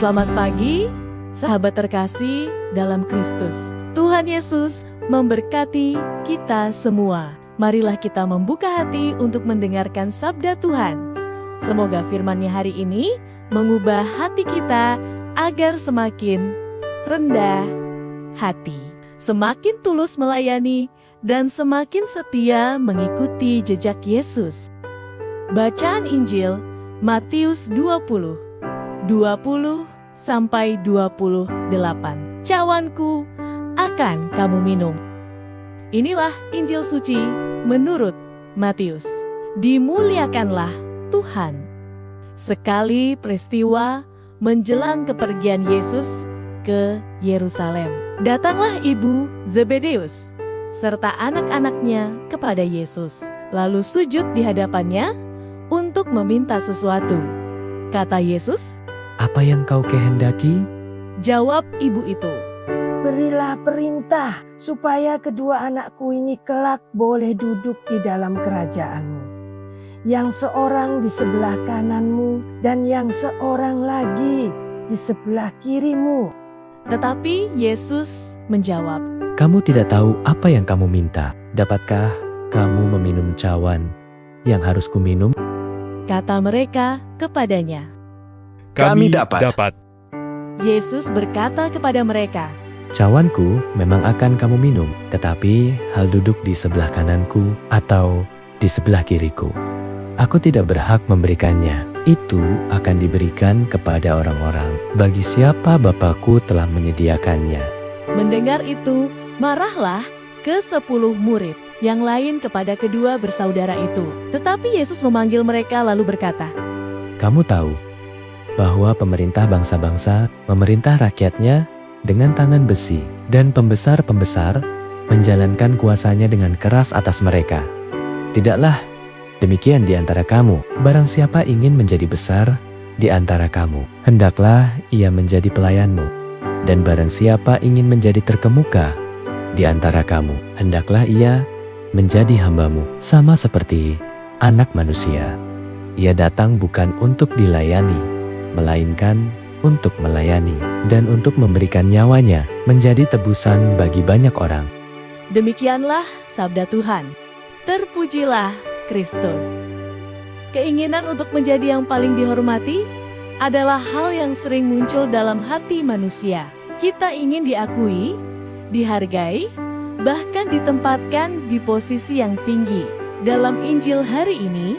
Selamat pagi, sahabat terkasih dalam Kristus. Tuhan Yesus memberkati kita semua. Marilah kita membuka hati untuk mendengarkan sabda Tuhan. Semoga firman-Nya hari ini mengubah hati kita agar semakin rendah hati, semakin tulus melayani, dan semakin setia mengikuti jejak Yesus. Bacaan Injil Matius 20:20-28. Cawanku akan kamu minum. Inilah Injil suci menurut Matius. Dimuliakanlah Tuhan. Sekali peristiwa menjelang kepergian Yesus ke Yerusalem, datanglah ibu Zebedeus serta anak-anaknya kepada Yesus, lalu sujud di hadapannya untuk meminta sesuatu. Kata Yesus, "Apa yang kau kehendaki?" Jawab ibu itu, "Berilah perintah supaya kedua anakku ini kelak boleh duduk di dalam kerajaan-Mu. Yang seorang di sebelah kanan-Mu dan yang seorang lagi di sebelah kiri-Mu." Tetapi Yesus menjawab, "Kamu tidak tahu apa yang kamu minta. Dapatkah kamu meminum cawan yang harus kuminum?" Kata mereka kepadanya. Kami dapat. Yesus berkata kepada mereka, "Cawanku memang akan kamu minum, tetapi hal duduk di sebelah kananku atau di sebelah kiriku, aku tidak berhak memberikannya. Itu akan diberikan kepada orang-orang bagi siapa Bapakku telah menyediakannya." Mendengar itu, marahlah ke-10 murid yang lain kepada kedua bersaudara itu. Tetapi Yesus memanggil mereka lalu berkata, "Kamu tahu bahwa pemerintah bangsa-bangsa memerintah rakyatnya dengan tangan besi, dan pembesar-pembesar menjalankan kuasanya dengan keras atas mereka. Tidaklah demikian di antara kamu. Barang siapa ingin menjadi besar di antara kamu, hendaklah ia menjadi pelayanmu. Dan barang siapa ingin menjadi terkemuka di antara kamu, hendaklah ia menjadi hambamu. Sama seperti Anak Manusia. Ia datang bukan untuk dilayani, melainkan untuk melayani dan untuk memberikan nyawanya menjadi tebusan bagi banyak orang." Demikianlah sabda Tuhan. Terpujilah Kristus. Keinginan untuk menjadi yang paling dihormati adalah hal yang sering muncul dalam hati manusia. Kita ingin diakui, dihargai, bahkan ditempatkan di posisi yang tinggi. Dalam Injil hari ini,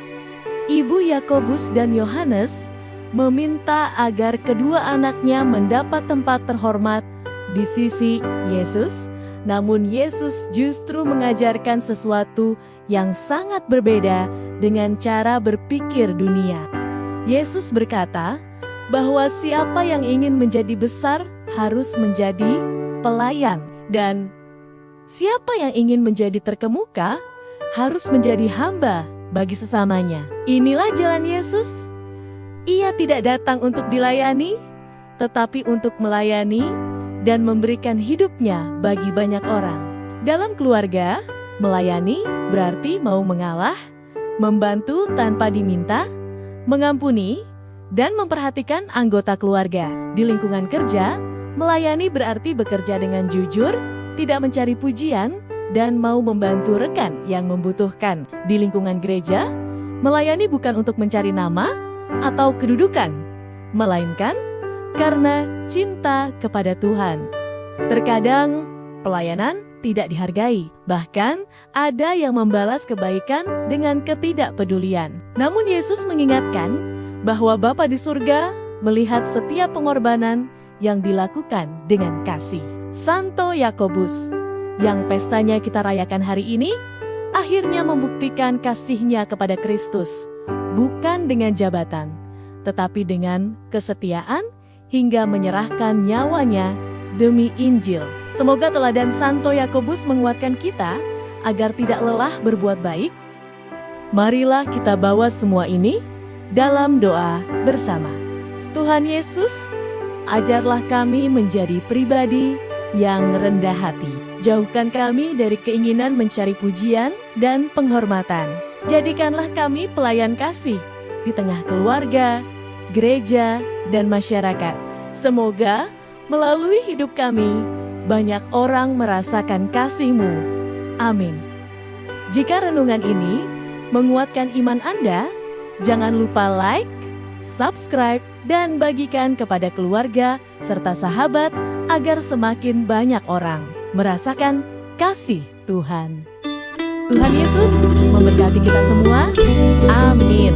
Ibu Yakobus dan Yohanes meminta agar kedua anaknya mendapat tempat terhormat di sisi Yesus, namun Yesus justru mengajarkan sesuatu yang sangat berbeda dengan cara berpikir dunia. Yesus berkata bahwa siapa yang ingin menjadi besar harus menjadi pelayan, dan siapa yang ingin menjadi terkemuka harus menjadi hamba bagi sesamanya. Inilah jalan Yesus. Ia tidak datang untuk dilayani, tetapi untuk melayani dan memberikan hidupnya bagi banyak orang. Dalam keluarga, melayani berarti mau mengalah, membantu tanpa diminta, mengampuni, dan memperhatikan anggota keluarga. Di lingkungan kerja, melayani berarti bekerja dengan jujur, tidak mencari pujian, dan mau membantu rekan yang membutuhkan. Di lingkungan gereja, melayani bukan untuk mencari nama atau kedudukan, melainkan karena cinta kepada Tuhan. Terkadang pelayanan tidak dihargai, bahkan ada yang membalas kebaikan dengan ketidakpedulian. Namun Yesus mengingatkan bahwa Bapa di surga melihat setiap pengorbanan yang dilakukan dengan kasih. Santo Yakobus, yang pestanya kita rayakan hari ini, akhirnya membuktikan kasihnya kepada Kristus, bukan dengan jabatan, tetapi dengan kesetiaan hingga menyerahkan nyawanya demi Injil. Semoga teladan Santo Yakobus menguatkan kita agar tidak lelah berbuat baik. Marilah kita bawa semua ini dalam doa bersama. Tuhan Yesus, Ajarlah kami menjadi pribadi yang rendah hati. Jauhkan kami dari keinginan mencari pujian dan penghormatan. Jadikanlah kami pelayan kasih di tengah keluarga, gereja, dan masyarakat. Semoga melalui hidup kami, banyak orang merasakan kasih-Mu. Amin. Jika renungan ini menguatkan iman Anda, jangan lupa like, subscribe, dan bagikan kepada keluarga serta sahabat agar semakin banyak orang merasakan kasih Tuhan. Tuhan Yesus memberkati kita semua. Amin.